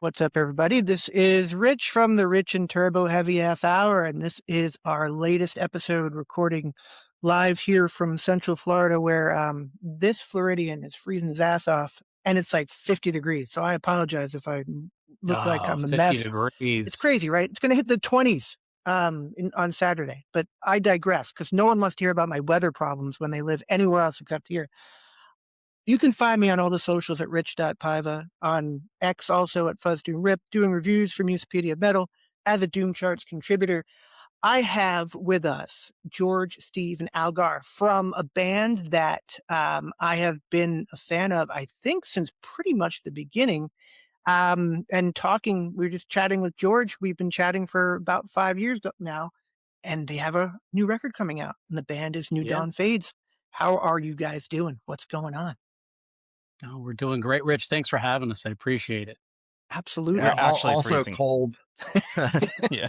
What's up, everybody? This is Rich from the Rich and Turbo Heavy Half Hour, and this is our latest episode recording live here from Central Florida, where this Floridian is freezing his ass off, and it's like 50 degrees. So I apologize if I look like Oh, I'm a 50 mess. It's degrees. crazy, right? It's going to hit the 20s on Saturday, but I digress because no one wants to hear about my weather problems when they live anywhere else except here. You can find me on all the socials at rich.paiva, on X also at FuzzDoomRip, doing reviews for Musepedia Metal as a Doom Charts contributor. I have with us George, Steve, and Algar from a band that I have been a fan of, I think, since pretty much the beginning. And we were just chatting with George. We've been chatting for about 5 years now, and they have a new record coming out, and the band is New Yeah. Dawn Fades. How are you guys doing? What's going on? Oh, we're doing great, Rich. Thanks for having us. I appreciate it. Absolutely. We're actually Also freezing. cold. Yeah.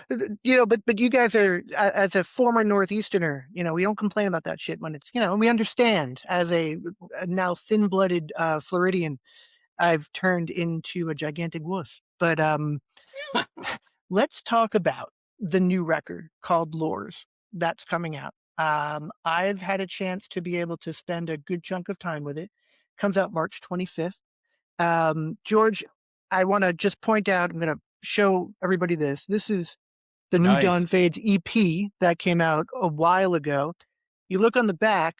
But you guys are, as a former Northeasterner, we don't complain about that shit when it's, we understand. As a now thin-blooded Floridian, I've turned into a gigantic wuss. But let's talk about the new record called Lures that's coming out. I've had a chance to be able to spend a good chunk of time with it. Comes out March 25th. George, I want to just point out, I'm going to show everybody this. This is the New Dawn Nice. Fades EP that came out a while ago. You look on the back,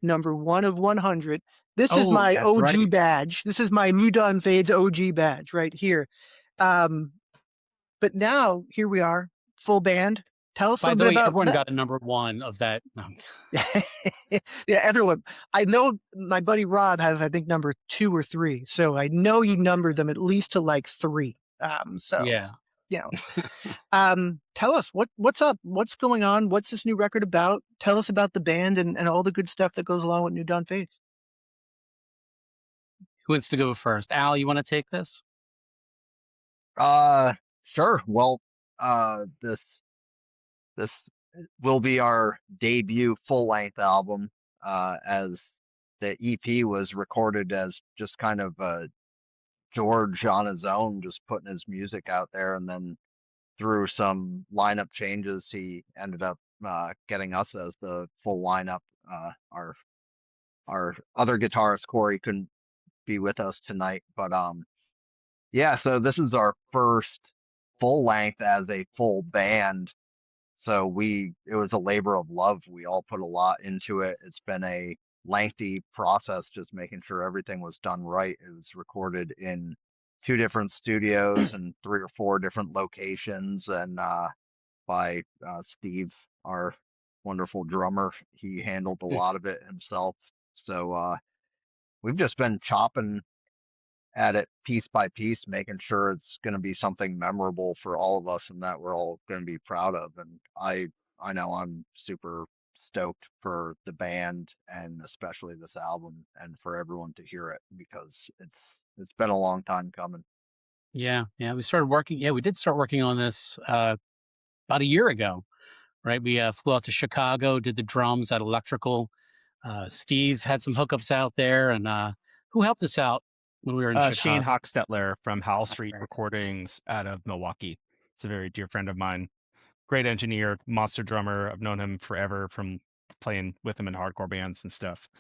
number 1 of 100. This is my that's OG right. badge. This is my New Dawn Fades OG badge right here. But now, here we are, full band. Tell us a By the little way, bit everyone about got a number one of that. No. yeah, everyone. I know my buddy Rob has, I think, number 2 or 3. So I know you numbered them at least to like 3. Yeah. Tell us what's up, what's going on, what's this new record about? Tell us about the band and all the good stuff that goes along with New Dawn Fades. Who wants to go first? Al, you want to take this? Sure. Well, this will be our debut full-length album, as the EP was recorded as just kind of George on his own, just putting his music out there, and then through some lineup changes, he ended up getting us as the full lineup. Our other guitarist Corey couldn't be with us tonight, but yeah, so this is our first full length as a full band. So it was a labor of love. We all put a lot into it. It's been a lengthy process just making sure everything was done right. It was recorded in 2 different studios and 3 or 4 different locations, and by Steve, our wonderful drummer. He handled a lot of it himself. So we've just been chopping at it piece by piece, making sure it's going to be something memorable for all of us and that we're all going to be proud of. And I know I'm super stoked for the band and especially this album and for everyone to hear it because it's been a long time coming. Yeah. We started working. Yeah, we did start working on this about a year ago, right? We flew out to Chicago, did the drums at Electrical. Steve had some hookups out there, and who helped us out when we were in Shane Chicago? Hochstetler from Howell Street Right. Recordings out of Milwaukee. It's a very dear friend of mine. Great engineer, monster drummer. I've known him forever from playing with him in hardcore bands and stuff.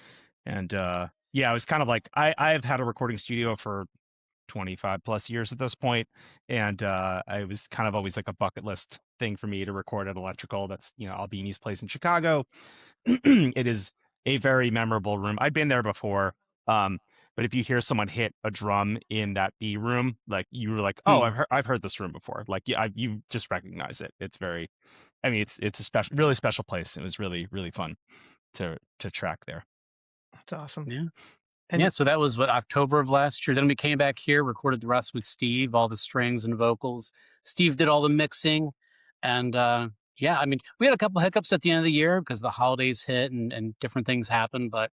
And yeah, I was kind of like I've had a recording studio for 25 plus years at this point, and I was kind of always like a bucket list thing for me to record at Electrical. That's Albini's place in Chicago. It is a very memorable room. I've been there before, but if you hear someone hit a drum in that B room, like you were like, oh, I've heard this room before. Like you just recognize it. It's very, I mean, it's a special, really special place. It was really really fun to track there. That's awesome. Yeah. And So that was October of last year. Then we came back here, recorded the rest with Steve, all the strings and vocals. Steve did all the mixing. And yeah, I mean, we had a couple hiccups at the end of the year because the holidays hit and different things happened. But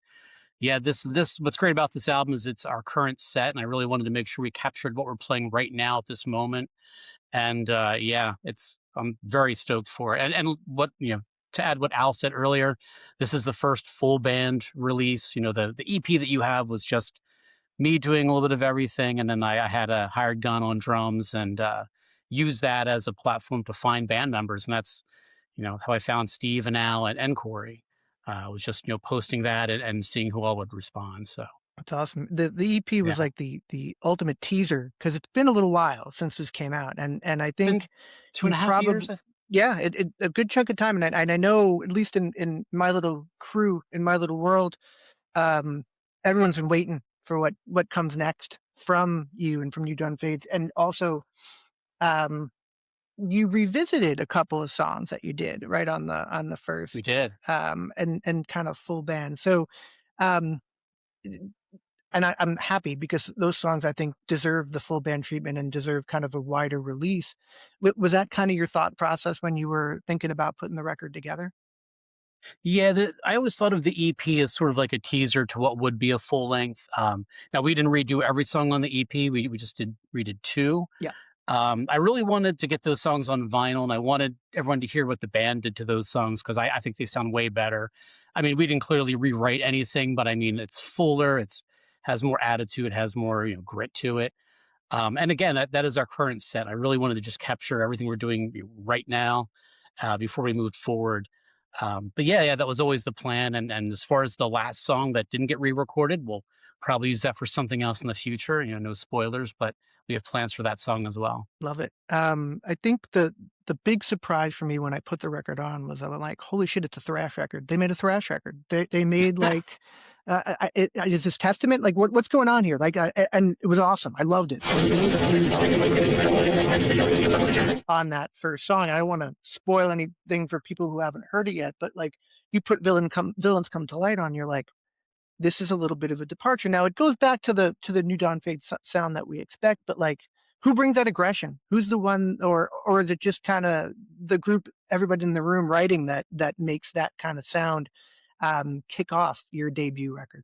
yeah, this what's great about this album is it's our current set. And I really wanted to make sure we captured what we're playing right now at this moment. And yeah, I'm very stoked for it. And what, to add what Al said earlier, this is the first full band release. The EP that you have was just me doing a little bit of everything, and then I had a hired gun on drums and used that as a platform to find band members, and that's how I found Steve and Al and Corey. Was just posting that and seeing who all would respond. So That's awesome. The EP was yeah, like the ultimate teaser because it's been a little while since this came out, and I been think two you and a half probably years. I think. yeah, it a good chunk of time, and I know at least in my little crew in my little world, um, everyone's been waiting for what comes next from you and from you Done Fades, and also um, you revisited a couple of songs that you did right on the We first did. and kind of full band. So um and I'm happy because those songs I think deserve the full band treatment and deserve kind of a wider release. Was that kind of your thought process when you were thinking about putting the record together? Yeah, I always thought of the EP as sort of like a teaser to what would be a full length. Now we didn't redo every song on the EP. We just redid two. Yeah, I really wanted to get those songs on vinyl, and I wanted everyone to hear what the band did to those songs because I think they sound way better. I mean, we didn't clearly rewrite anything, but I mean, it's fuller, it's has more attitude, has more grit to it. And again, that is our current set. I really wanted to just capture everything we're doing right now before we moved forward. But yeah, that was always the plan. And as far as the last song that didn't get re-recorded, we'll probably use that for something else in the future. No spoilers, but we have plans for that song as well. love it. I think the big surprise for me when I put the record on was I was like, holy shit, it's a thrash record. They made a thrash record. They made like is this testament? Like what's going on here? Like, and it was awesome. I loved it. On that first song, I don't want to spoil anything for people who haven't heard it yet, but like you put villains come to light on, you're like, this is a little bit of a departure. Now it goes back to the new Dawn Fade sound that we expect, but like, who brings that aggression? Who's the one, or is it just kind of the group, everybody in the room writing that makes that kind of sound kick off your debut record?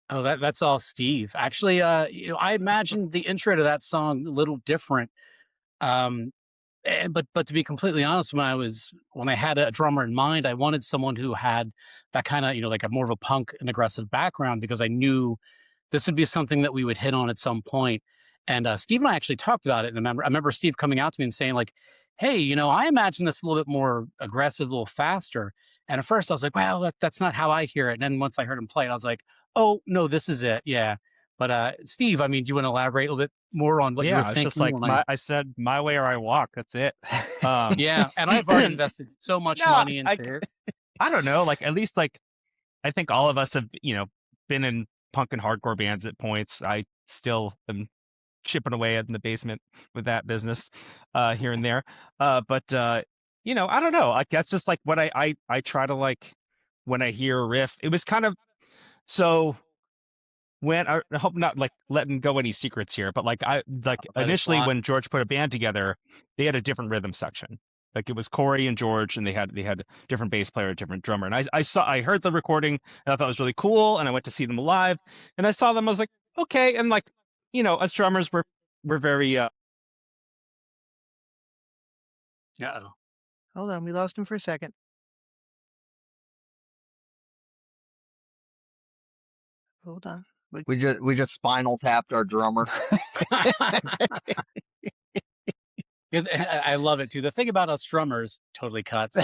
Oh, that's all Steve. Actually, I imagined the intro to that song a little different. Um, but to be completely honest, when I had a drummer in mind, I wanted someone who had that kind of like a more of a punk and aggressive background because I knew this would be something that we would hit on at some point. And Steve and I actually talked about it. And I remember Steve coming out to me and saying like, "Hey, I imagine this a little bit more aggressive, a little faster." And at first I was like, "Well, that's not how I hear it." And then once I heard him play it, I was like, "Oh no, this is it." Yeah. But Steve, I mean, do you want to elaborate a little bit more on what you were Yeah, it's just thinking like when I? I said, my way or I walk. That's it. Um, Yeah, and I've already invested so much no, money I into it. I don't know. Like at least like I think all of us have been in punk and hardcore bands at points. I still am chipping away in the basement with that business here and there. But I don't know. Like that's just like what I try to like when I hear a riff. It was kind of so when I hope not like letting go any secrets here, but like I like But it's initially fun. when George put a band together, they had a different rhythm section. Like it was Corey and George, and they had different bass player, different drummer. And I heard the recording, and I thought it was really cool, and I went to see them live, and I saw them. I was like, okay, and like us drummers we're very Yeah. Hold on, we lost him for a second. Hold on. We just spinal tapped our drummer. I love it too. The thing about us drummers totally cuts.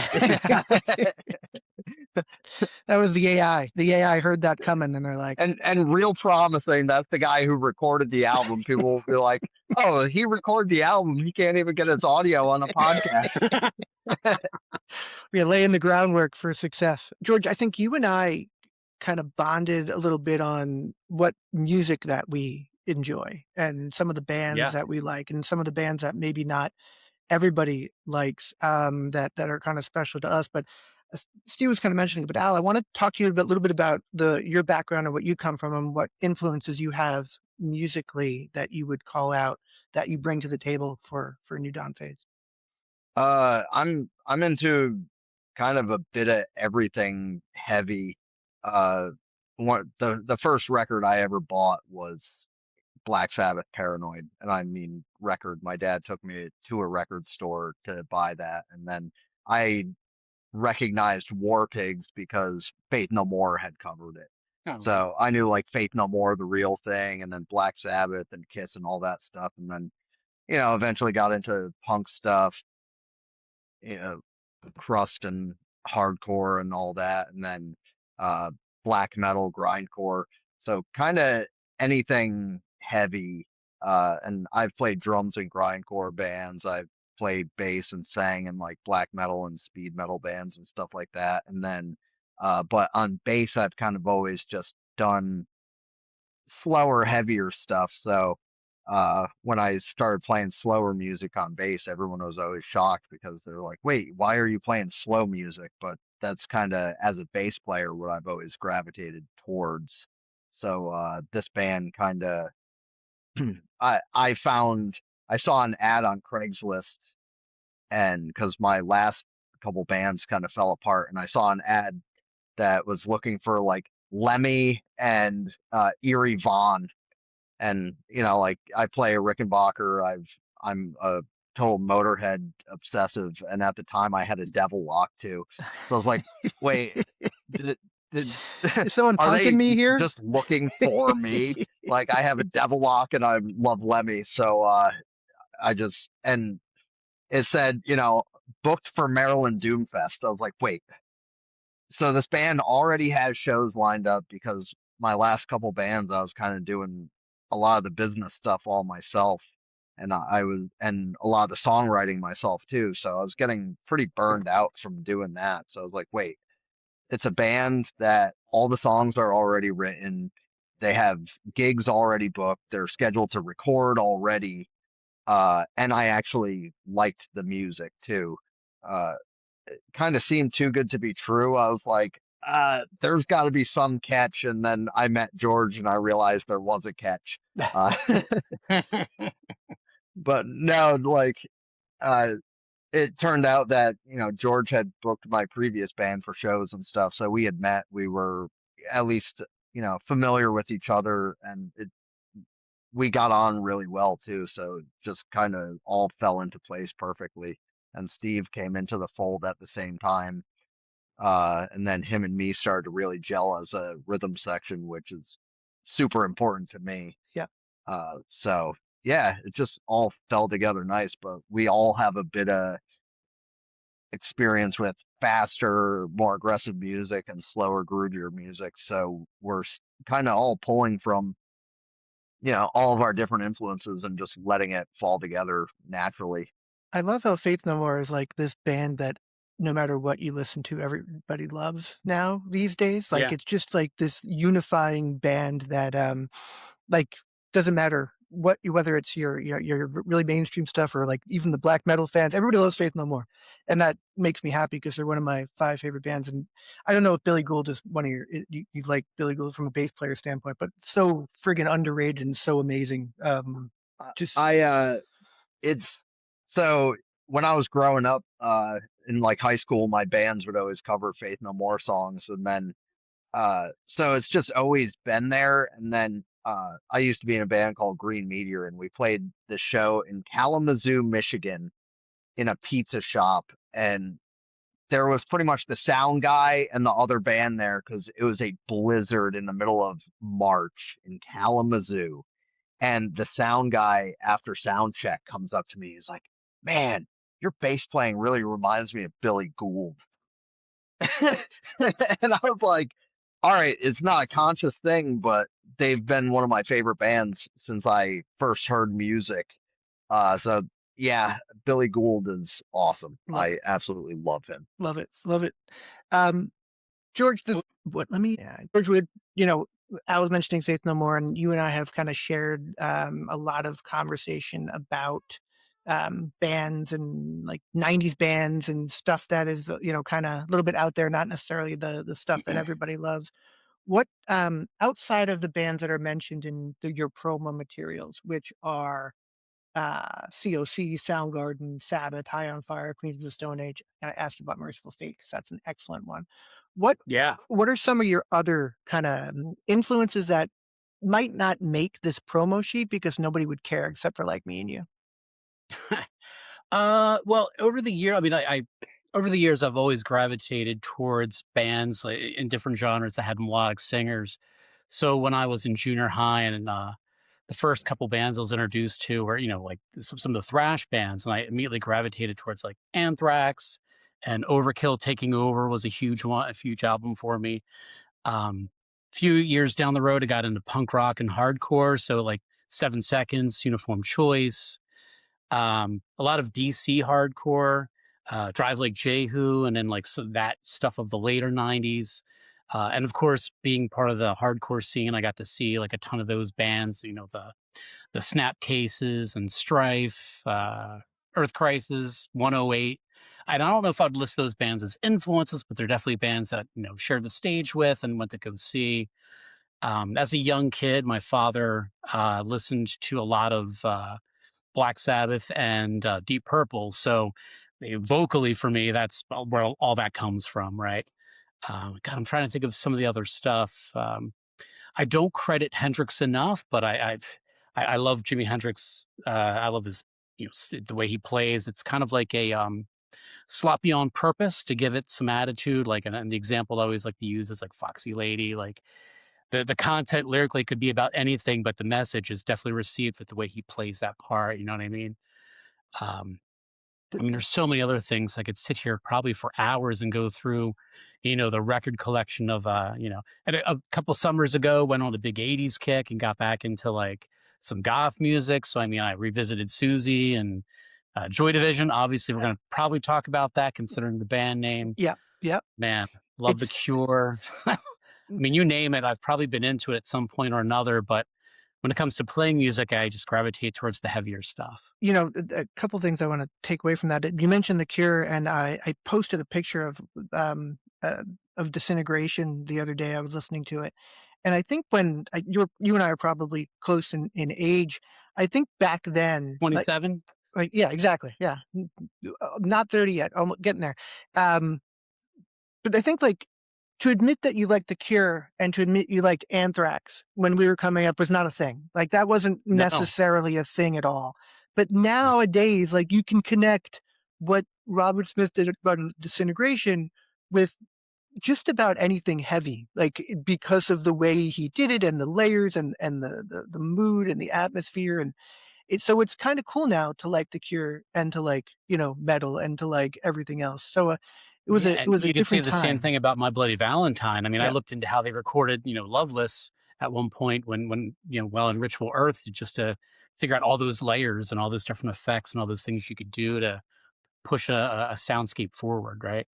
That was the AI. The AI heard that coming, and they're like, And real promising. That's the guy who recorded the album. People will be like, "Oh, he recorded the album. He can't even get his audio on a podcast." "We're laying the groundwork for success." George, I think you and I kind of bonded a little bit on what music that we enjoy and some of the bands Yeah. that we like and some of the bands that maybe not everybody likes that are kind of special to us. But Steve was kind of mentioning, but Al, I want to talk to you a little bit about your background and what you come from and what influences you have musically that you would call out that you bring to the table for New Dawn Fades. I'm into kind of a bit of everything heavy. Uh, the first record I ever bought was Black Sabbath Paranoid, and I mean record. My dad took me to a record store to buy that, and then I recognized War Pigs because Faith No More had covered it. Oh, wow. So I knew like Faith No More, the real thing, and then Black Sabbath and Kiss and all that stuff. And then, eventually got into punk stuff, you know, crust and hardcore and all that, and then uh, black metal, grindcore. So kind of anything heavy. And I've played drums in grindcore bands. I've played bass and sang in like black metal and speed metal bands and stuff like that. And then, but on bass, I've kind of always just done slower, heavier stuff. So when I started playing slower music on bass, everyone was always shocked because they're like, "Wait, why are you playing slow music?" But that's kind of, as a bass player, what I've always gravitated towards. So this band kind of, I saw an ad on Craigslist, and because my last couple bands kind of fell apart, and I saw an ad that was looking for like Lemmy and Erie Vaughn, and like I play a Rickenbacker. I'm a total Motorhead obsessive, and at the time I had a Devil Lock too. So I was like, wait, did, did Is someone are punking they me here? just looking for me? Like I have a Devil Lock and I love Lemmy, so I just, and it said, booked for Maryland Doomfest. I was like, wait, so this band already has shows lined up because my last couple bands I was kind of doing a lot of the business stuff all myself, and and a lot of the songwriting myself too. So I was getting pretty burned out from doing that. So I was like, wait, it's a band that all the songs are already written. They have gigs already booked. They're scheduled to record already. And I actually liked the music too. Uh, kind of seemed too good to be true. I was like, there's got to be some catch. And then I met George and I realized there was a catch. Uh, but no, like, uh, it turned out that, George had booked my previous band for shows and stuff. So we had met, we were at least, familiar with each other, and we got on really well too. So it just kind of all fell into place perfectly. And Steve came into the fold at the same time. And then him and me started to really gel as a rhythm section, which is super important to me. Yeah, So yeah, it just all fell together nice, but we all have a bit of experience with faster, more aggressive music and slower, groovier music. So we're kind of all pulling from, all of our different influences and just letting it fall together naturally. I love how Faith No More is like this band that no matter what you listen to, everybody loves now these days. Like Yeah. it's just like this unifying band that like doesn't matter whether it's your really mainstream stuff or like even the black metal fans, everybody loves Faith No More. And that makes me happy because they're one of my 5 favorite bands. And I don't know if Billy Gould is one of you like Billy Gould from a bass player standpoint, but so friggin' underrated and so amazing. Just I it's so when I was growing up in like high school, my bands would always cover Faith No More songs, and then so it's just always been there. And then I used to be in a band called Green Meteor, and we played the show in Kalamazoo, Michigan, in a pizza shop, and there was pretty much the sound guy and the other band there because it was a blizzard in the middle of March in Kalamazoo. And the sound guy, after sound check, comes up to me. He's like, "Man, your bass playing really reminds me of Billy Gould." And I was like, "All right, it's not a conscious thing, but they've been one of my favorite bands since I first heard music." So yeah, Billy Gould is awesome. love I it, absolutely love him. love it, love it. Um, George, what? Let me, George. Would I was mentioning Faith No More, and you and I have kind of shared a lot of conversation about bands and like '90s bands and stuff that is kind of a little bit out there, not necessarily the stuff that everybody loves. What outside of the bands that are mentioned in your promo materials, which are COC, Soundgarden, Sabbath, High on Fire, Queens of the Stone Age. And I asked you about Merciful Fate because that's an excellent one. What Yeah. what are some of your other kind of influences that might not make this promo sheet because nobody would care except for like me and you? Well, over the year, I mean, I over the years, I've always gravitated towards bands in different genres that had melodic singers. So when I was in junior high and the first couple bands I was introduced to were, like some of the thrash bands, and I immediately gravitated towards like Anthrax and Overkill Taking Over was a huge album for me. Few years down the road, I got into punk rock and hardcore, so like 7 Seconds, Uniform Choice, a lot of DC hardcore, Drive Like Jehu, and then like that stuff of the later '90s. And of course, being part of the hardcore scene, I got to see like a ton of those bands. The Snap Cases and Strife, Earth Crisis, 108. And I don't know if I'd list those bands as influences, but they're definitely bands that shared the stage with and went to go see. As a young kid, my father listened to a lot of Black Sabbath and Deep Purple. So vocally for me, that's where all that comes from, right? God, I'm trying to think of some of the other stuff. I don't credit Hendrix enough, but I love Jimi Hendrix. I love his, the way he plays. It's kind of like a sloppy on purpose to give it some attitude. Like, and the example I always like to use is like Foxy Lady. Like the content lyrically could be about anything, but the message is definitely received with the way he plays that part. You know what I mean? Um, I mean, there's so many other things I could sit here probably for hours and go through, the record collection of, and a couple summers ago went on a big 80s kick and got back into like some goth music. So, I mean, I revisited Susie and Joy Division. Obviously, we're going to probably talk about that considering the band name. Yeah, yeah. Man, love The It's Cure. I mean, you name it, I've probably been into it at some point or another, but when it comes to playing music, I just gravitate towards the heavier stuff. a couple things I want to take away from that. You mentioned The Cure, and I posted a picture um, of Disintegration the other day. I was listening to it, and I think when you and I are probably close in age. I think back then, 27? yeah, exactly, yeah, not 30 yet, almost getting there. But I think like to admit that you liked The Cure and to admit you liked Anthrax when we were coming up was not a thing. Like that wasn't No. necessarily a thing at all. But No. nowadays, like you can connect what Robert Smith did about Disintegration with just about anything heavy, like because of the way he did it and the layers and the mood and the atmosphere. And it's kind of cool now to like The Cure and to like, metal and to like everything else. So Yeah, it and was a you could say different the same time. thing about My Bloody Valentine. I mean, I Yeah. looked into how they recorded, Loveless at one point when well, in Ritual Earth, just to figure out all those layers and all those different effects and all those things you could do to push a soundscape forward, right?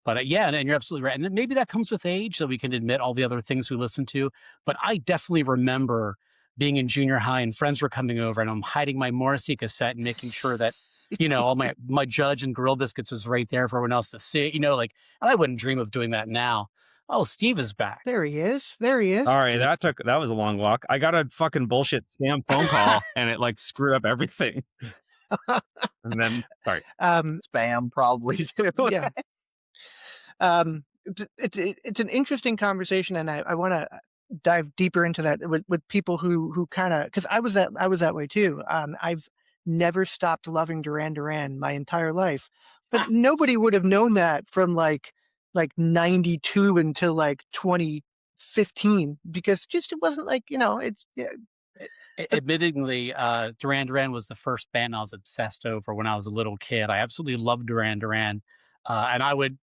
But yeah, and you're absolutely right. And then maybe that comes with age, so we can admit all the other things we listen to. But I definitely remember being in junior high and friends were coming over, and I'm hiding my Morrissey cassette and making sure that all my Judge and Grill Biscuits was right there for everyone else to see. Like, and I wouldn't dream of doing that now. Oh, Steve is back. There he is. There he is. Sorry, that was a long walk. I got a fucking bullshit scam phone call and it like screwed up everything. And then sorry. Spam probably too. Yeah. It's an interesting conversation, and I want to dive deeper into that with people who kind of, because I was that way too. I've never stopped loving Duran Duran my entire life, but nobody would have known that from like 92 until like 2015 because just it wasn't like it's yeah. Admittingly, Duran Duran was the first band I was obsessed over when I was a little kid. I absolutely loved Duran Duran. And I would,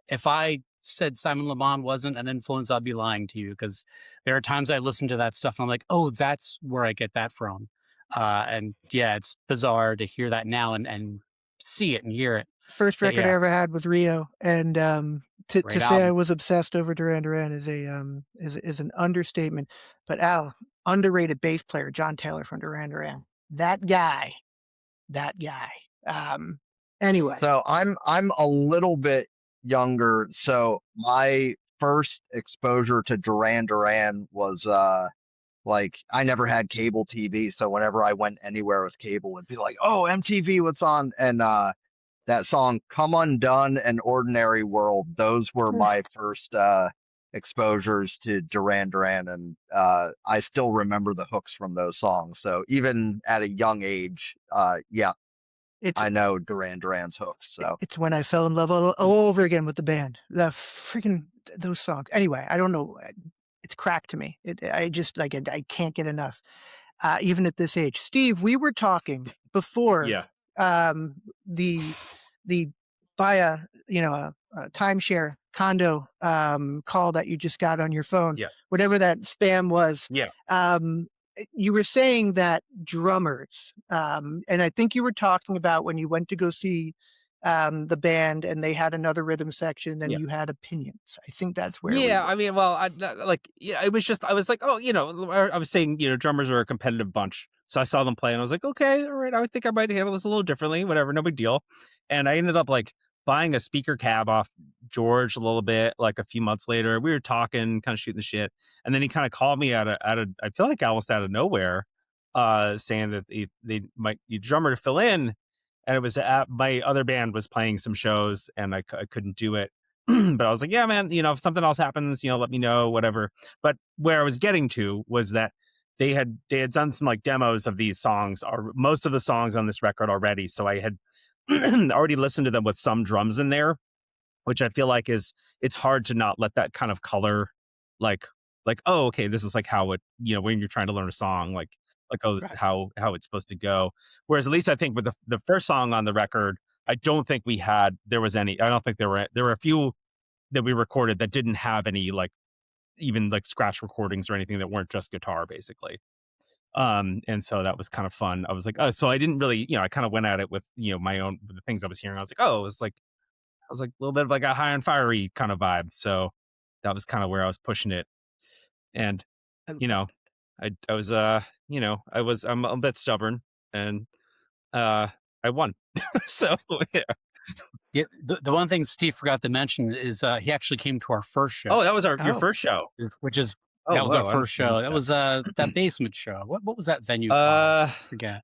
if I said Simon Le Bon wasn't an influence, I'd be lying to you because there are times I listen to that stuff and I'm like, oh, that's where I get that from. And yeah, it's bizarre to hear that now and see it and hear it. First But record I yeah, ever had was Rio, and to great say I album. was obsessed over Duran Duran is an understatement. But Al, underrated bass player John Taylor from Duran Duran, that guy. Um, anyway, So I'm a little bit younger. So my first exposure to Duran Duran was like I never had cable TV, so whenever I went anywhere with cable, it'd be like, "Oh, MTV, what's on?" And that song "Come Undone" and "Ordinary World," those were my first exposures to Duran Duran, and I still remember the hooks from those songs. So even at a young age, yeah, it's I know Duran Duran's hooks. So it's when I fell in love all over again with the band. The freaking those songs. Anyway, I don't know. it's crack to me. I just like I can't get enough, even at this age. Steve, we were talking before Yeah. um, the the buy a timeshare condo call that you just got on your phone, Yeah. whatever that spam was. Yeah. You were saying that drummers, and I think you were talking about when you went to go see the band and they had another rhythm section and Yeah. you had opinions. I think that's where we Yeah, were. I mean, well, like, yeah, it was just, I was like, oh, I was saying, drummers are a competitive bunch. So I saw them play and I was like, okay, all right, I think I might handle this a little differently, whatever, no big deal. And I ended up like buying a speaker cab off George a little bit, like a few months later. We were talking, kind of shooting the shit. And then he kind of called me I feel like almost out of nowhere, saying that they might need a drummer to fill in. And it was my other band was playing some shows and I couldn't do it. But I was like, yeah, man, if something else happens, let me know, whatever. But where I was getting to was that they had done some like demos of these songs, or most of the songs on this record already. So I had already listened to them with some drums in there, which I feel like it's hard to not let that kind of color, like oh, okay, this is like how it, when you're trying to learn a song, like oh, this is Right. how it's supposed to go. Whereas at least I think with the first song on the record, I don't think there was any. I don't think there were a few that we recorded that didn't have any like even like scratch recordings or anything that weren't just guitar basically. And so that was kind of fun. I was like, oh, so I didn't really, I kind of went at it with, my own the things I was hearing. I was like, oh, I was like a little bit of like a high and fiery kind of vibe. So that was kind of where I was pushing it. And, I, you know, I was I'm a bit stubborn and I won. So yeah. Yeah, the one thing Steve forgot to mention is he actually came to our first show, Oh, that was your oh, first show. which is Oh, that was our whoa, I first didn't know show. That was that basement show. What was that venue called? that. I forget.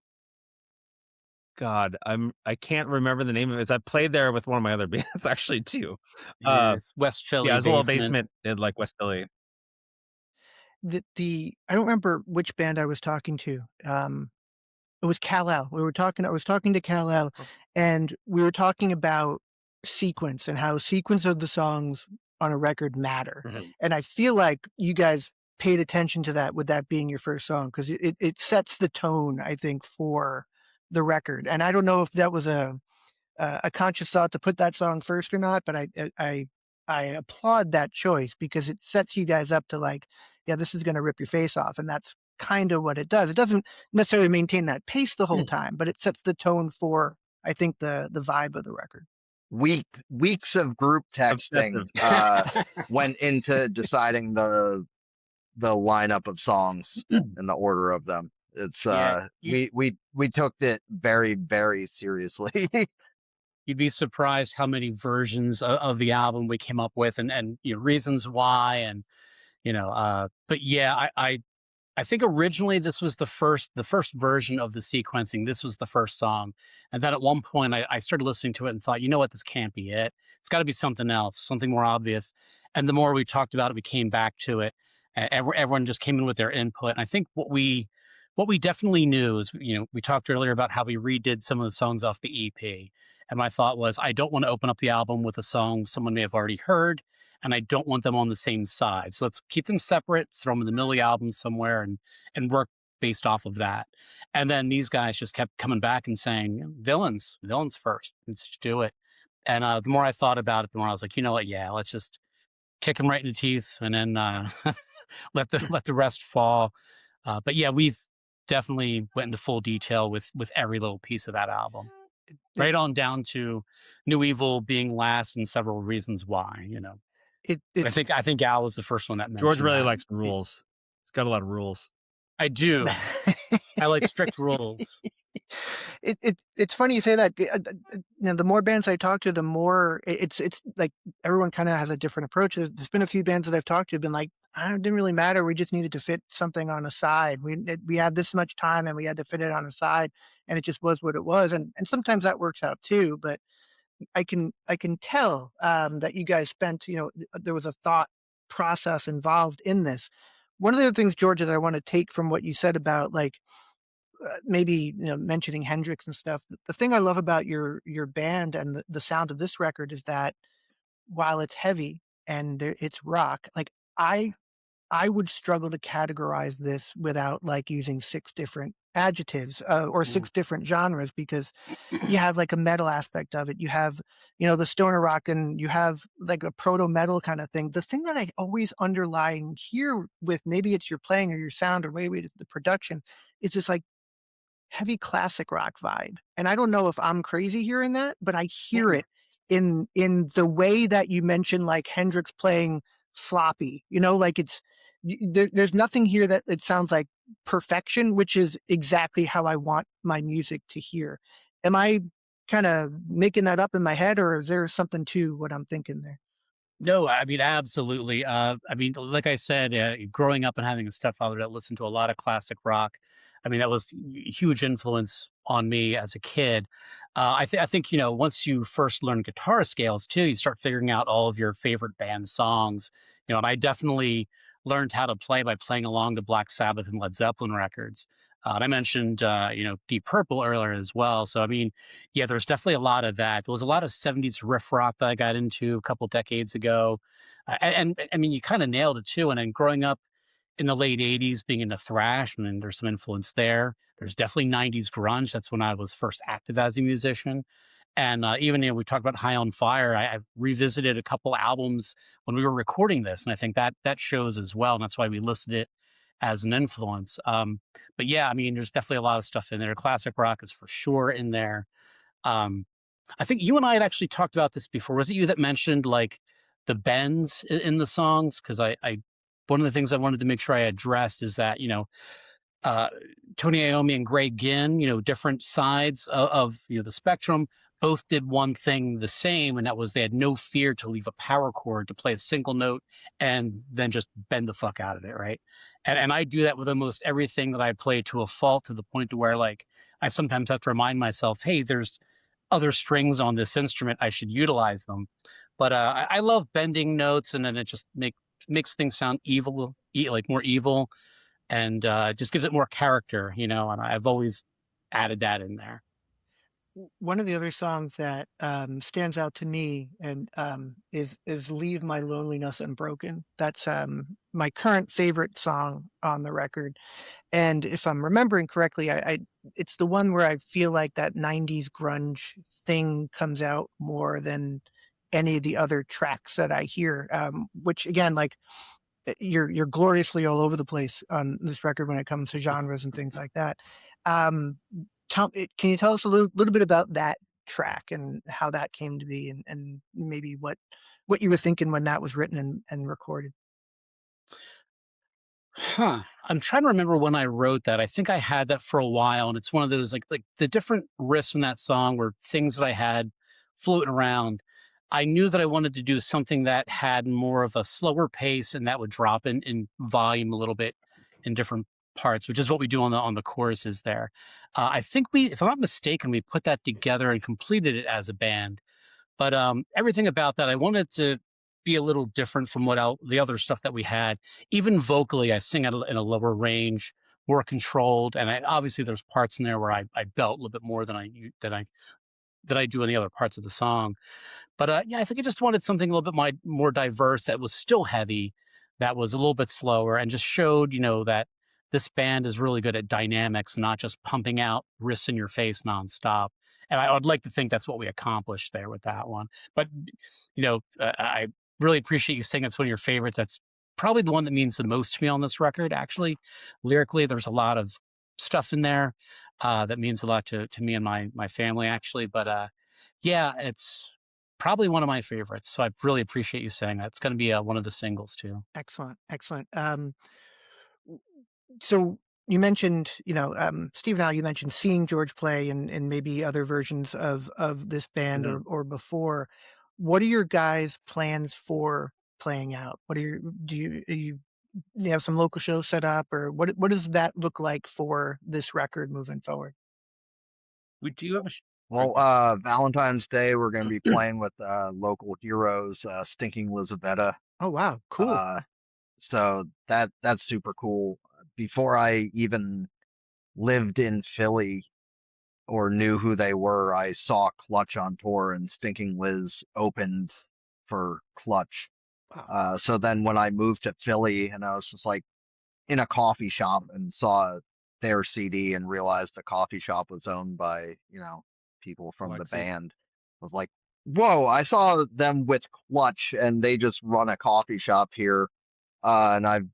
God, I can't remember the name of it. I played there with one of my other bands actually too. Yeah, Uh, it's West yeah, Philly it was a little basement. basement in like West Philly. the I don't remember which band I was talking to. It was Kal-El. I was talking to Kal-El, Oh. and we were talking about sequence and how sequence of the songs on a record matter. Mhm. And I feel like you guys paid attention to that with that being your first song because it sets the tone, I think, for the record. And I don't know if that was a conscious thought to put that song first or not, but I applaud that choice because it sets you guys up to like, yeah, this is going to rip your face off, and that's kind of what it does. It doesn't necessarily maintain that pace the whole time, but it sets the tone for I think the vibe of the record. Weeks of group texting Obsessive. went into deciding the lineup of songs and the order of them. It's Yeah, we took it very, very seriously. you'd be surprised how many versions of the album we came up with, and reasons why, and but yeah, I think originally this was the first version of the sequencing. This was the first song. And then at one point I started listening to it and thought, you know what, this can't be it. It's got to be something else, something more obvious. And the more we talked about it, we came back to it. Everyone just came in with their input. And I think what we definitely knew is, we talked earlier about how we redid some of the songs off the EP. And my thought was, I don't want to open up the album with a song someone may have already heard, and I don't want them on the same side. So let's keep them separate, throw them in the middle of the album somewhere, and work based off of that. And then these guys just kept coming back and saying, villains first. Let's just do it. And the more I thought about it, the more I was like, you know what? Yeah, let's just kick them right in the teeth, and then let the rest fall. But yeah, we've definitely went into full detail with every little piece of that album, It right on down to New Evil being last and several reasons why. it I it's think I think Al was the first one that George mentioned really that. likes rules. He's got a lot of rules. I do. I like strict rules. It's funny you say that. The more bands I talk to, the more it's like everyone kind of has a different approach. There's been a few bands that I've talked to have been like, it didn't really matter. We just needed to fit something on a side. We had this much time and we had to fit it on a side, and it just was what it was. And sometimes that works out too. But I can tell that you guys spent, there was a thought process involved in this. One of the other things, Georgia, that I want to take from what you said about like maybe mentioning Hendrix and stuff. The thing I love about your band and the sound of this record is that while it's heavy and it's rock, like I I would struggle to categorize this without like using 6 different adjectives, or Mm. 6 different genres, because you have like a metal aspect of it. You have, the stoner rock, and you have like a proto metal kind of thing. The thing that I always underlying here with, maybe it's your playing or your sound, or maybe it's the production, is this like heavy classic rock vibe. And I don't know if I'm crazy hearing that, but I hear Mm-mm. it in the way that you mentioned, like Hendrix playing sloppy. Like there's nothing here that it sounds like perfection, which is exactly how I want my music to hear. Am I kind of making that up in my head, or is there something to what I'm thinking there? No, I mean, absolutely. I mean, like I said, growing up and having a stepfather that listened to a lot of classic rock, I mean, that was huge influence on me as a kid. I think, once you first learn guitar scales too, you start figuring out all of your favorite band songs. And I definitely learned how to play by playing along to Black Sabbath and Led Zeppelin records. And I mentioned, Deep Purple earlier as well. So, I mean, yeah, there's definitely a lot of that. There was a lot of 70s riff rock that I got into a couple decades ago. I mean, you kind of nailed it too. And then growing up in the late 80s, being into thrash, and then there's some influence there. There's definitely 90s grunge. That's when I was first active as a musician. And even, we talked about High on Fire. I've revisited a couple albums when we were recording this. And I think that shows as well. And that's why we listed it as an influence. But yeah, I mean, there's definitely a lot of stuff in there. Classic rock is for sure in there. um, I think you and I had actually talked about this before. Was it you that mentioned like the bends in the songs? Because one of the things I wanted to make sure I addressed is that, uh, Tony Iommi and Greg Ginn, different sides of the spectrum, both did one thing the same, and that was they had no fear to leave a power chord to play a single note and then just bend the fuck out of it, right? And I do that with almost everything that I play to a fault, to the point to where like I sometimes have to remind myself, hey, there's other strings on this instrument, I should utilize them. But I love bending notes, and then it just makes things sound evil, like more evil, and just gives it more character, and I've always added that in there. One of the other songs that stands out to me, and is "Leave My Loneliness Unbroken." That's my current favorite song on the record. And if I'm remembering correctly, it's the one where I feel like that '90s grunge thing comes out more than any of the other tracks that I hear. Which again, like, you're gloriously all over the place on this record when it comes to genres and things like that. Um, can you tell us a little bit about that track and how that came to be, and maybe what you were thinking when that was written and recorded? Huh. I'm trying to remember when I wrote that. I think I had that for a while, and it's one of those like the different riffs in that song were things that I had floating around. I knew that I wanted to do something that had more of a slower pace, and that would drop in volume a little bit in different parts, which is what we do on the choruses there. I think if I'm not mistaken, we put that together and completed it as a band. But everything about that, I wanted to be a little different from the other stuff that we had. Even vocally, I sing in a lower range, more controlled, and obviously there's parts in there where I belt a little bit more than I do in the other parts of the song. But yeah, I think I just wanted something a little bit more diverse, that was still heavy, that was a little bit slower, and just showed, that this band is really good at dynamics, not just pumping out riffs in your face nonstop. And I would like to think that's what we accomplished there with that one. But I really appreciate you saying it's one of your favorites. That's probably the one that means the most to me on this record. Actually, lyrically, there's a lot of stuff in there that means a lot to me and my family. Actually, but yeah, it's probably one of my favorites, so I really appreciate you saying that. It's gonna be, one of the singles too. Excellent, excellent. So you mentioned, Steve and Al, you mentioned seeing George play, and maybe other versions of this band, Mhm. or before. What are your guys' plans for playing out? What are your you have some local shows set up, or what does that look like for this record moving forward? We do have a. Well, Valentine's Day, we're going to be playing with local heroes, Stinking Lizaveta. Oh wow, cool. Uh, so that's super cool. Before I even lived in Philly or knew who they were, I saw Clutch on tour, and Stinking Liz opened for Clutch. Wow. So then when I moved to Philly and I was just like in a coffee shop and saw their CD and realized the coffee shop was owned by, people from the Lexi. band, I was like, whoa, I saw them with Clutch and they just run a coffee shop here. And I've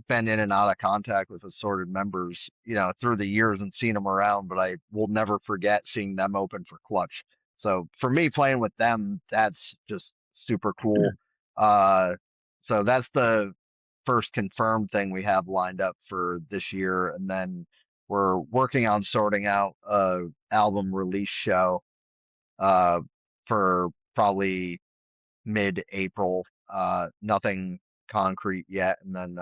been in and out of contact with assorted members, through the years and seen them around, but I will never forget seeing them open for Clutch. So for me, playing with them, that's just super cool. Uh, so that's the first confirmed thing we have lined up for this year, and then we're working on sorting out a album release show uh, for probably mid-April. Nothing concrete yet, and then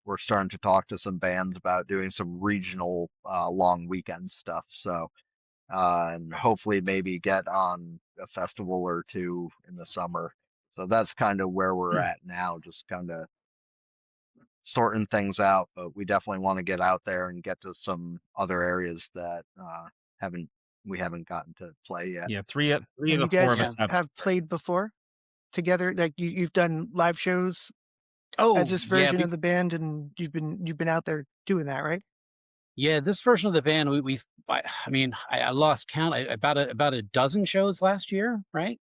we're starting to talk to some bands about doing some regional long weekend stuff. So, and hopefully maybe get on a festival or two in the summer. So that's kind of where we're at now, just kind of sorting things out. But we definitely want to get out there and get to some other areas that haven't we haven't gotten to play yet. Yeah, three of And the you four guys of us have. have played before together? Like you've done live shows as Oh, this yeah, version of the band, and you've been out there doing that, right? yeah. This version of the band, I mean, I lost count. About a dozen shows last year, right?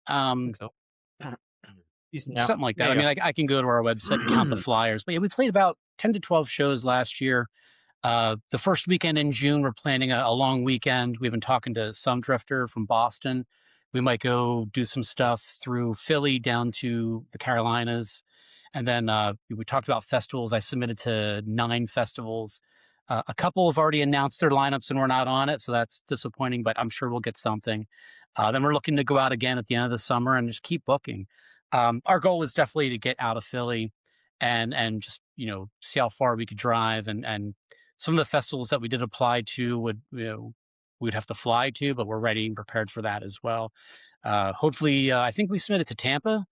I Um, think so. Decent now. Something like that. Yeah, I yeah. mean, I can go to our website and count the flyers, but yeah, we played about 10 to 12 shows last year. The first weekend in June, we're planning a long weekend. We've been talking to some drifter from Boston. We might go do some stuff through Philly down to the Carolinas. And then we talked about festivals. I submitted to 9 festivals. A couple have already announced their lineups and we're not on it. So that's disappointing, but I'm sure we'll get something. Then we're looking to go out again at the end of the summer and just keep booking. Our goal was definitely to get out of Philly and just, see how far we could drive and some of the festivals that we did apply to we'd have to fly to, but we're ready and prepared for that as well. Hopefully, I think we submitted to Tampa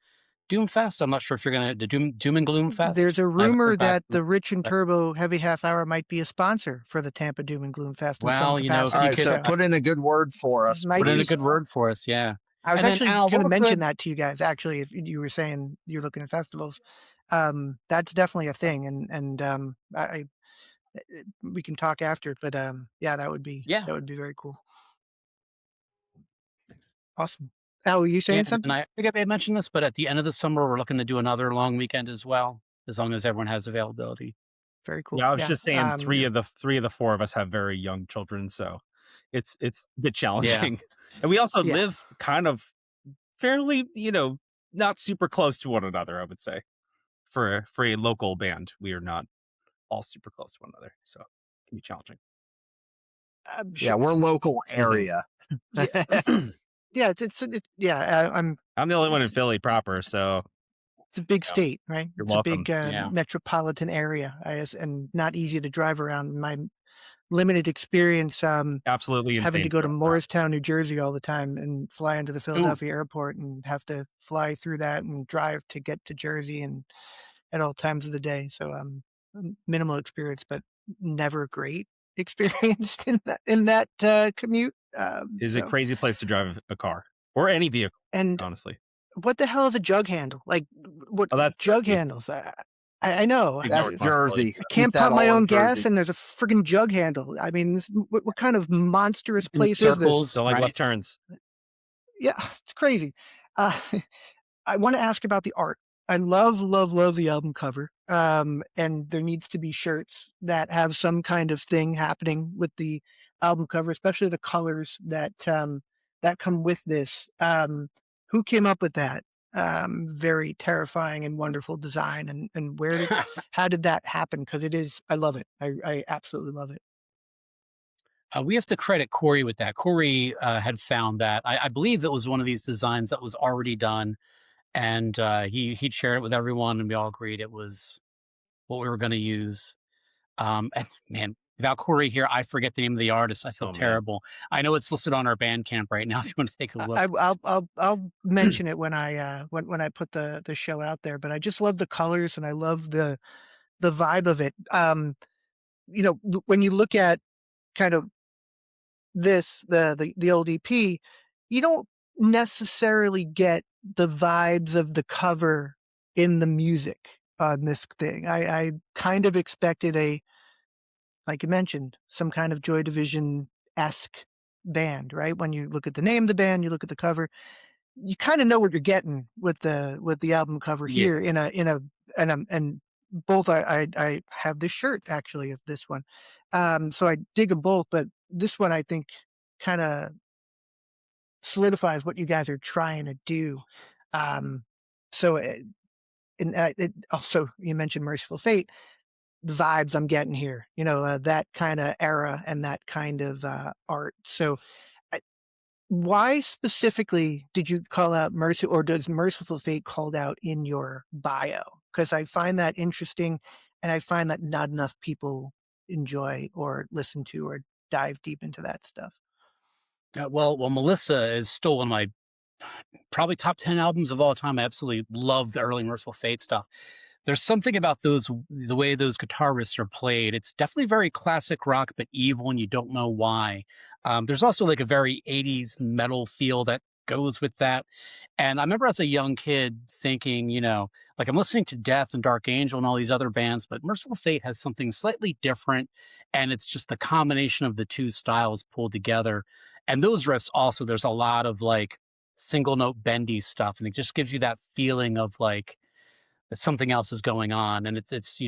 Doom Fest. I'm not sure if you're gonna the Doom and Gloom Fest. There's a I haven't rumor heard back. that the Rich and But, Turbo Heavy Half Hour might be a sponsor for the Tampa Doom and Gloom Fest in some well, if All you capacity. right, could so So put in a good word for us, might put in a be. please. good word for us, yeah. I was And then actually Al, going what to were mention good? that to you guys. Actually, if you were saying you're looking at festivals, that's definitely a thing, and we can talk after. But yeah, Yeah, that would be very cool. Awesome. Al, were you yeah. saying And something? I think I may have mentioned this, but at the end of the summer, we're looking to do another long weekend as well, as long as everyone has availability. Very cool. Yeah, I was Yeah. just saying three of the four of us have very young children, so it's a bit Yeah. challenging. And we also Yeah. live kind of fairly, not super close to one another, I would say. For a local band, we are not all super close to one another, so it can be challenging. Yeah, we're local area. Yeah. Yeah. Yeah. I'm the only one in It's Philly proper, so it's a big state, right? you're It's a welcome. big Yeah. metropolitan area, and not easy to drive around. In my limited experience, Absolutely having to insane go to to drive around. Morristown, New Jersey all the time and fly into the Ooh. Philadelphia airport and have to fly through that and drive to get to Jersey and at all times of the day. So minimal experience, but never great experience in that commute. It is a crazy place to drive a car or any vehicle, And honestly. what the hell is a jug handle? Like what Oh, that's jug Jersey. handles? I know. Take no That's responsibility. Jersey. I Keep can't that pump my all in own gas, Jersey. and there's a friggin' jug handle. I mean, what kind of monstrous In place is this? circles, Don't like right? left turns. Yeah, it's crazy. Uh, I want to ask about the art. I love, love, love the album cover. And there needs to be shirts that have some kind of thing happening with the album cover, especially the colors that come with this. Who came up with that? Very terrifying and wonderful design, and how did that happen? Because I love it. I absolutely love it. We have to credit Corey with that. Corey had found that. I believe it was one of these designs that was already done, and he'd shared it with everyone, and we all agreed it was what we were going to use. And man, without Corey here, I forget the name of the artist. I feel Oh man. terrible. I know it's listed on our Bandcamp right now. If you want to take a look. I'll mention it when I put the show out there. But I just love the colors and I love the vibe of it. When you look at kind of the old EP, you don't necessarily get the vibes of the cover in the music on this thing. I kind of expected like you mentioned, some kind of Joy Division-esque band, right? When you look at the name of the band, you look at the cover, you kind of know what you're getting with the album cover Yeah. here and both I have this shirt actually of this one. So I dig them both, but this one I think kind of solidifies what you guys are trying to do. Um, so it also, you mentioned Merciful Fate, the vibes I'm getting here, that kind of era and that kind of art. So why specifically did you call out Mercy, or does Merciful Fate called out in your bio? Because I find that interesting, and I find that not enough people enjoy or listen to or dive deep into that stuff. Well, Melissa is still one of my probably top 10 albums of all time. I absolutely love the early Merciful Fate stuff. There's something about the way those guitar riffs are played. It's definitely very classic rock, but evil, and you don't know why. There's also like a very 80s metal feel that goes with that. And I remember as a young kid thinking, like I'm listening to Death and Dark Angel and all these other bands, but Merciful Fate has something slightly different. And it's just the combination of the two styles pulled together. And those riffs also, there's a lot of like single note bendy stuff. And it just gives you that feeling of like, that something else is going on. And it's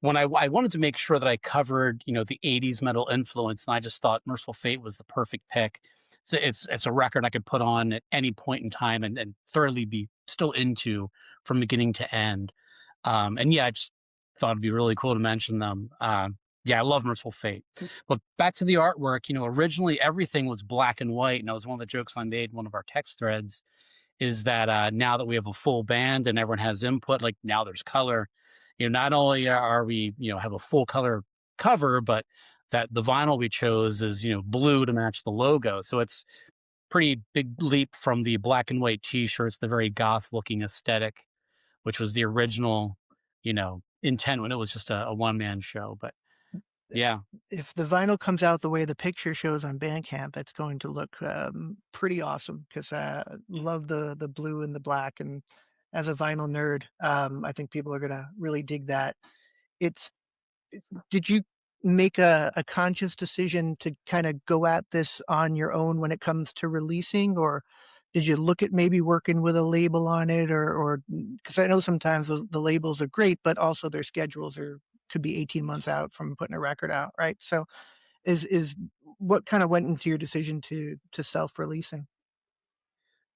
when I wanted to make sure that I covered the 80s metal influence, and I just thought Merciful Fate was the perfect pick. So it's a record I could put on at any point in time and thoroughly be still into from beginning to end. And yeah, I just thought it'd be really cool to mention them. Yeah, I love Merciful Fate. But back to the artwork, originally everything was black and white, and that was one of the jokes I made in one of our text threads, is that now that we have a full band and everyone has input, like now there's color. Not only are we, have a full color cover, but that the vinyl we chose is, blue to match the logo. So it's pretty big leap from the black and white t-shirts, the very goth looking aesthetic, which was the original, intent when it was just a one-man show. But yeah. If the vinyl comes out the way the picture shows on Bandcamp, it's going to look pretty awesome, because I love the blue and the black. And as a vinyl nerd, I think people are going to really dig that. It's Did you make a conscious decision to kind of go at this on your own when it comes to releasing, or did you look at maybe working with a label on it, or because I know sometimes the labels are great, but also their schedules could be 18 months out from putting a record out, right? So is what kind of went into your decision to self-releasing?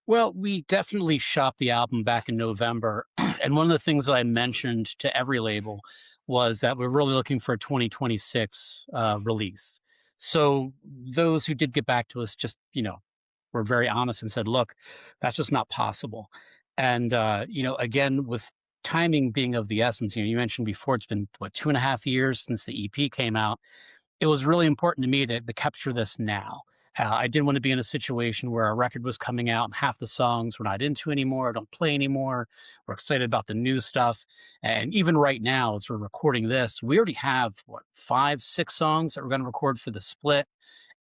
Well, we definitely shopped the album back in November. And one of the things that I mentioned to every label was that we're really looking for a 2026 release. So those who did get back to us just, were very honest and said, look, that's just not possible. And, again, with timing being of the essence, you mentioned before, it's been, what, 2.5 years since the EP came out. It was really important to me to capture this now. I didn't want to be in a situation where a record was coming out and half the songs we're not into anymore, don't play anymore. We're excited about the new stuff. And even right now, as we're recording this, we already have, what, 5, 6 songs that we're going to record for the split.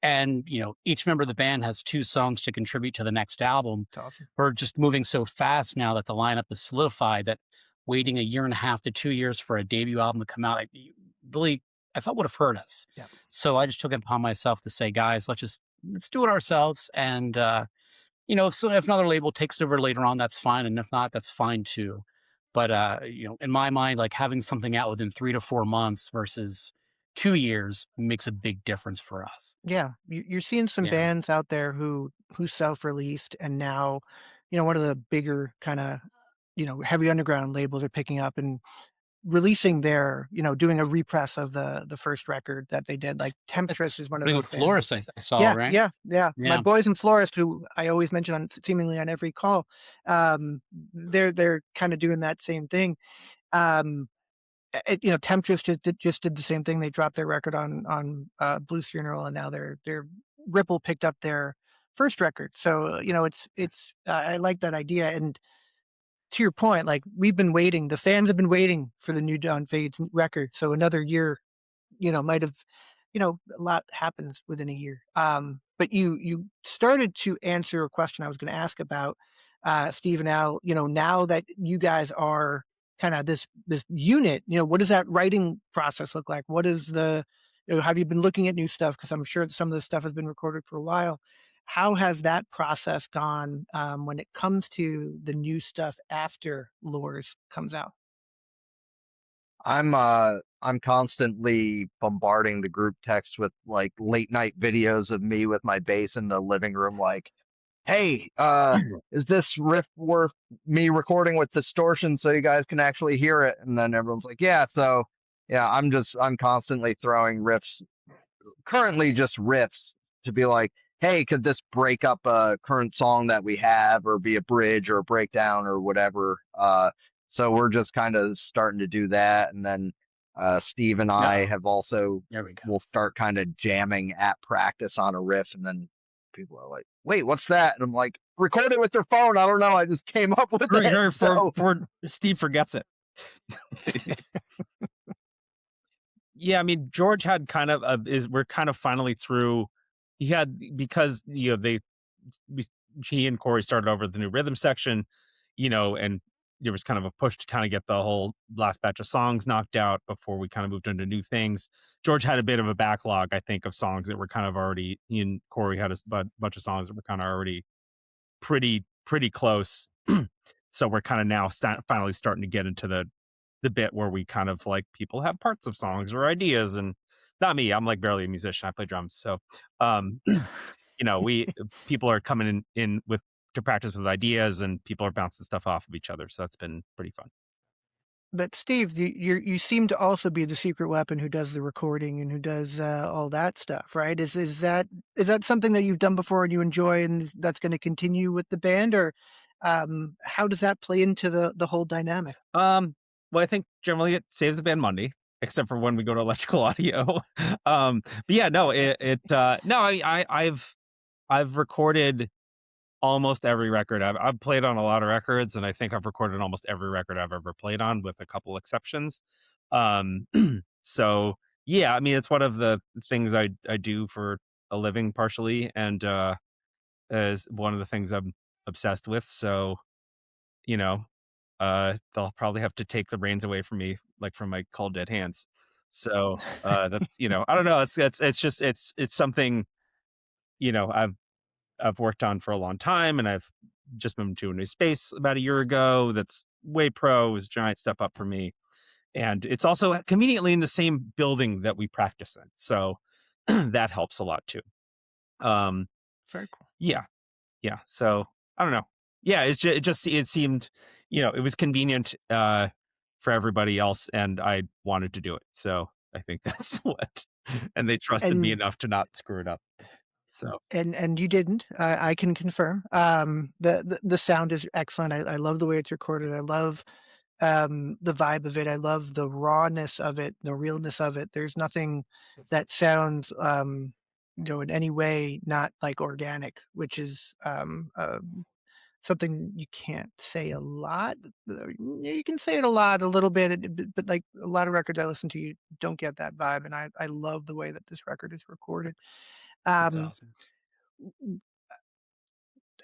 And, each member of the band has 2 songs to contribute to the next album. It's awesome. We're just moving so fast now that the lineup is solidified that waiting 1.5 to 2 years for a debut album to come out, I thought would have hurt us. Yeah. So I just took it upon myself to say, guys, let's do it ourselves. And, if another label takes it over later on, that's fine. And if not, that's fine too. But, in my mind, like having something out within 3 to 4 months versus 2 years makes a big difference for us. Yeah, you're seeing some Yeah. bands out there who self-released, and now, one of the bigger kind of, heavy underground labels are picking up and releasing their, doing a repress of the first record that they did. Like Temptress It's is one of something those with bands. Florist I saw, Yeah, right? yeah. My Yeah. boys in Florist, who I always mention on seemingly on every call, they're kind of doing that same thing. Um, Temptress just did the same thing. They dropped their record on Blues Funeral, and now they're Ripple picked up their first record. So it's I like that idea. And to your point, like we've been waiting, the fans have been waiting for the new Dawn Fades record. So another year, might have, a lot happens within a year. But you started to answer a question I was going to ask about Steve and Al. Now that you guys are kind of this unit, what does that writing process look like? What is have you been looking at new stuff? Because I'm sure that some of this stuff has been recorded for a while. How has that process gone when it comes to the new stuff after Lures comes out? I'm constantly bombarding the group text with like late night videos of me with my bass in the living room, like, hey, is this riff worth me recording with distortion so you guys can actually hear it? And then everyone's like, yeah. So yeah, I'm constantly throwing riffs, currently just riffs, to be like, hey, could this break up a current song that we have, or be a bridge or a breakdown or whatever? So we're just kind of starting to do that, and then Steve and I Uh-oh. have also There we go. will start kind of jamming at practice on a riff, and then people are like, wait, what's that? And I'm like, record it with your phone. I don't know, I just came up with it. So For Steve forgets it. Yeah, I mean, George had kind of we're kind of finally through. He had, because we, he and Corey started over the new rhythm section, and there was kind of a push to kind of get the whole last batch of songs knocked out before we kind of moved into new things. George had a bit of a backlog, I think, of songs that were kind of already. He and Corey had a bunch of songs that were kind of already pretty close. So we're kind of now finally starting to get into the bit where we kind of like, people have parts of songs or ideas, and not me, I'm like barely a musician, I play drums. So we people are coming in with to practice with ideas, and people are bouncing stuff off of each other, so that's been pretty fun. But Steve, you seem to also be the secret weapon who does the recording and who does all that stuff, right? Is that something that you've done before and you enjoy, and that's going to continue with the band, or how does that play into the whole dynamic? Well, I think generally it saves the band money, except for when we go to electrical audio. But yeah, no, no, I've recorded almost every record. I've played on a lot of records, and I think I've recorded almost every record I've ever played on, with a couple exceptions. Um, so yeah, I mean, it's one of the things I do for a living, partially, and is one of the things I'm obsessed with. So you know, they'll probably have to take the reins away from me, like from my cold dead hands. So that's, I don't know. It's just it's something, I've worked on for a long time, and I've just moved to a new space about a year ago. That's way pro. It was a giant step up for me, and it's also conveniently in the same building that we practice in, so that helps a lot too. Um, Very cool. yeah, yeah. So I don't know. Yeah, it seemed, it was convenient for everybody else, and I wanted to do it. So I think that's what. And they trusted me And enough to not screw it up. So and you didn't. I can confirm. The sound is excellent. I love the way it's recorded. I love the vibe of it. I love the rawness of it, the realness of it. There's nothing that sounds in any way not like organic, which is something you can't say a lot. You can say it a little bit, but like a lot of records I listen to, you don't get that vibe, and I love the way that this record is recorded. That's Um, awesome.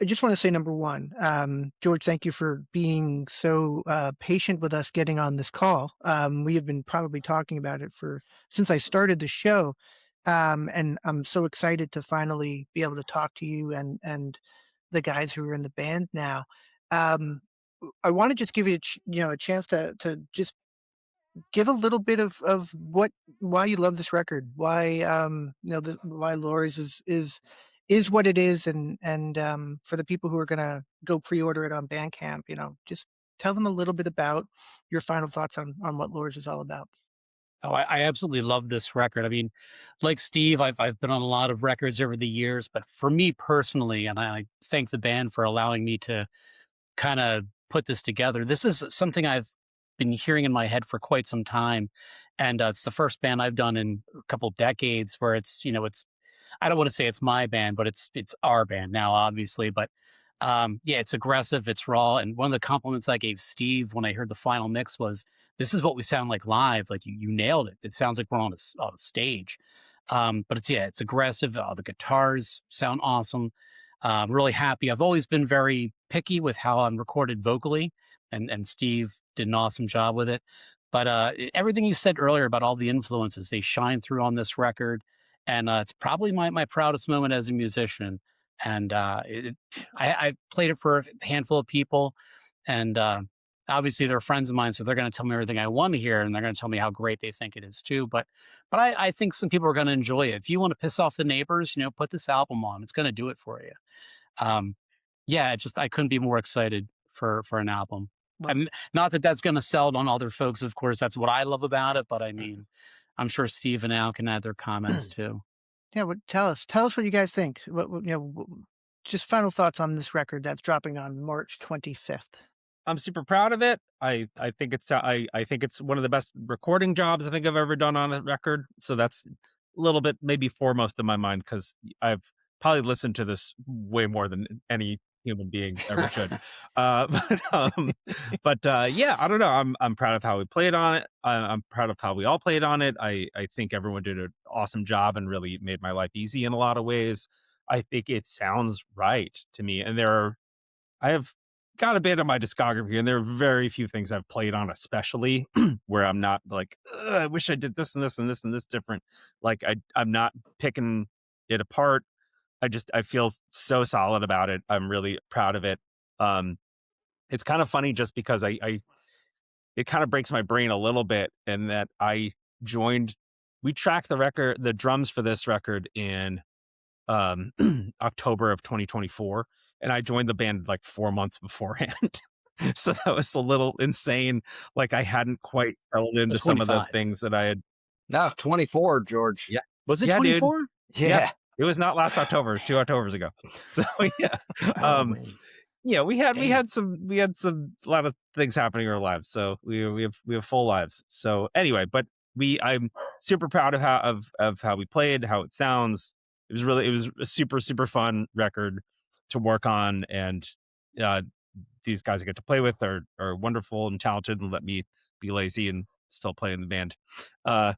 I just want to say, number one, George, thank you for being so patient with us getting on this call. We have been probably talking about it since I started the show, and I'm so excited to finally be able to talk to you and the guys who are in the band now. Um, I want to just give you a chance to just give a little bit of why you love this record, why why Lori's is what it is, and for the people who are gonna go pre-order it on Bandcamp, just tell them a little bit about your final thoughts on what Lori's is all about. Oh, I absolutely love this record. I mean, like Steve, I've been on a lot of records over the years, but for me personally, and I thank the band for allowing me to kind of put this together. This is something I've been hearing in my head for quite some time, and it's the first band I've done in a couple decades where it's I don't want to say it's my band, but it's our band now, obviously. But yeah, it's aggressive, it's raw, and one of the compliments I gave Steve when I heard the final mix was, "This is what we sound like live. Like you nailed it. It sounds like we're on a stage." But it's aggressive. The guitars sound awesome. I'm really happy. I've always been very picky with how I'm recorded vocally, and Steve did an awesome job with it. But everything you said earlier about all the influences, they shine through on this record, and it's probably my proudest moment as a musician. And I played it for a handful of people, and obviously they're friends of mine, so they're going to tell me everything I want to hear, and they're going to tell me how great they think it is too. But I think some people are going to enjoy it. If you want to piss off the neighbors, put this album on. It's going to do it for you. Um, yeah, I couldn't be more excited for an album. Well, And not that that's going to sell on other folks. Of course, that's what I love about it. But I mean, I'm sure Steve and Al can add their comments too. yeah, tell us what you guys think. Just final thoughts on this record that's dropping on March 25th. I'm super proud of it. I think it's one of the best recording jobs I think I've ever done on a record. So that's a little bit maybe foremost in my mind, because I've probably listened to this way more than any human being ever should. Yeah, I don't know. I'm proud of how we played on it. I'm proud of how we all played on it. I think everyone did an awesome job and really made my life easy in a lot of ways. I think it sounds right to me, and I have got a bit of my discography, and there are very few things I've played on, especially where I'm not like, "Ugh, I wish I did this and this and this and this different." Like I'm not picking it apart. I feel so solid about it. I'm really proud of it. Um, it's kind of funny just because it kind of breaks my brain a little bit in that joined, we tracked the drums for this record in um October of 2024, and I joined the band like 4 months beforehand. So that was a little insane. Like I hadn't quite settled The into some of the 25. things that I had. No, 24, George. Yeah. Was it Yeah, dude. 24? Yeah. Yeah. It was not last October, it was 2 Octobers ago. So yeah. Oh, Um wait. yeah, we had Damn. a lot of things happening in our lives. So we have full lives. So anyway, but I'm super proud of how we played, how it sounds. It was a super fun record to work on, and uh these guys I get to play with are wonderful and talented and let me be lazy and still play in the band. Uh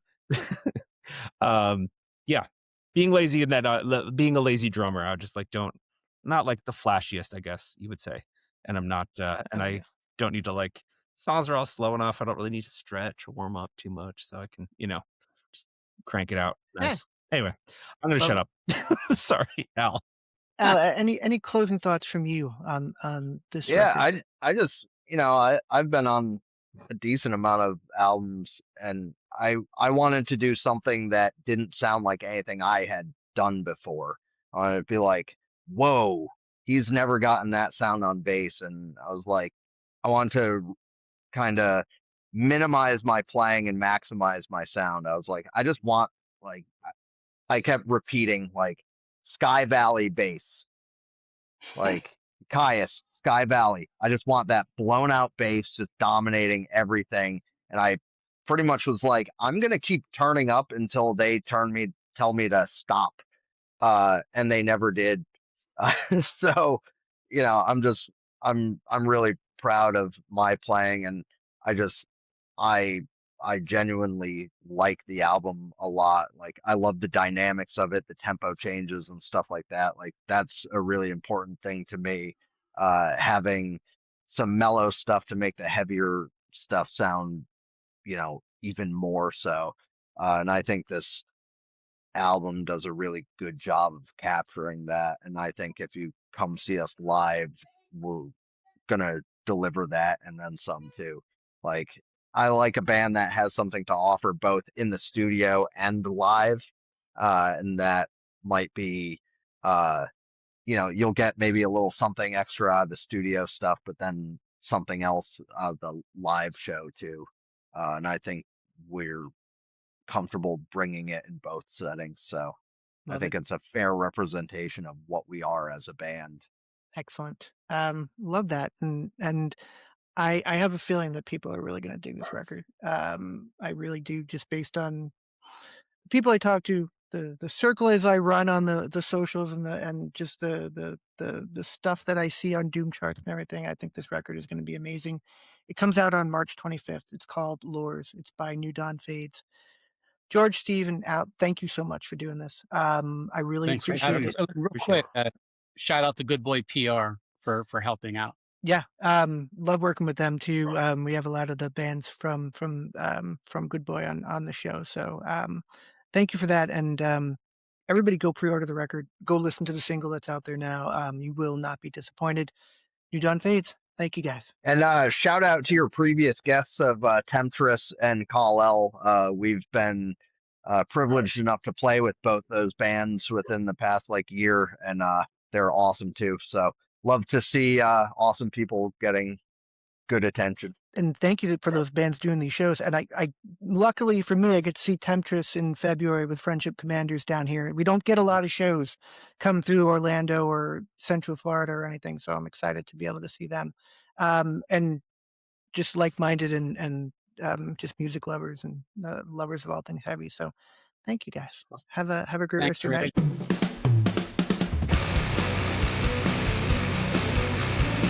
um yeah, being lazy in that being a lazy drummer, I just like don't not like the flashiest, I guess you would say. And I'm not and Oh I yeah. don't need to like, songs are all slow enough. I don't really need to stretch or warm up too much, so I can, just crank it out. Yeah. Nice. Anyway, I'm gonna Love shut it. up. Sorry, Al. Al, any closing thoughts from you on this Yeah, record? I just, I've been on a decent amount of albums, and I wanted to do something that didn't sound like anything I had done before. I wanted to be like, whoa, he's never gotten that sound on bass. And I was like, I want to kind of minimize my playing and maximize my sound. I was like, I just want, like, I kept repeating like Sky Valley bass, like Caius, Sky Valley. I just want that blown out bass just dominating everything. And I pretty much was like, I'm gonna keep turning up until they tell me to stop. And they never did. So, I'm really proud of my playing, and I just I I genuinely like the album a lot. Like I love the dynamics of it, the tempo changes and stuff like that. Like that's a really important thing to me. Having some mellow stuff to make the heavier stuff sound, even more so. And I think this album does a really good job of capturing that. And I think if you come see us live, we're gonna deliver that and then some too. Like I like a band that has something to offer both in the studio and live. And that might be you'll get maybe a little something extra out of the studio stuff, but then something else out of the live show too. And I think we're comfortable bringing it in both settings. So I Love think it. it's a fair representation of what we are as a band. Excellent. Love that. And I have a feeling that people are really going to dig this record. I really do, just based on the people I talk to, the circle as I run on the socials and just the stuff that I see on Doom charts and everything. I think this record is going to be amazing. It comes out on March 25th. It's called Lures. It's by New Dawn Fades. George, Steve, and Al, thank you so much for doing this. I really Thanks for having appreciate us. it. Oh, real Appreciate it. quick, shout out to Good Boy PR for helping out. Yeah, love working with them too. We have a lot of the bands from Good Boy on the show. So thank you for that. And everybody go pre-order the record. Go listen to the single that's out there now. You will not be disappointed. New Dawn Fades. Thank you guys. And shout out to your previous guests of Temptress and Kal-El. We've been privileged enough to play with both those bands within the past like year, and they're awesome too. So love to see awesome people getting good attention. And thank you for those bands doing these shows. And I luckily for me, I get to see Temptress in February with Friendship Commanders down here. We don't get a lot of shows come through Orlando or Central Florida or anything, so I'm excited to be able to see them. And just like-minded and just music lovers and lovers of all things heavy. So thank you guys. Have a great Thanks, rest of your Ray. night.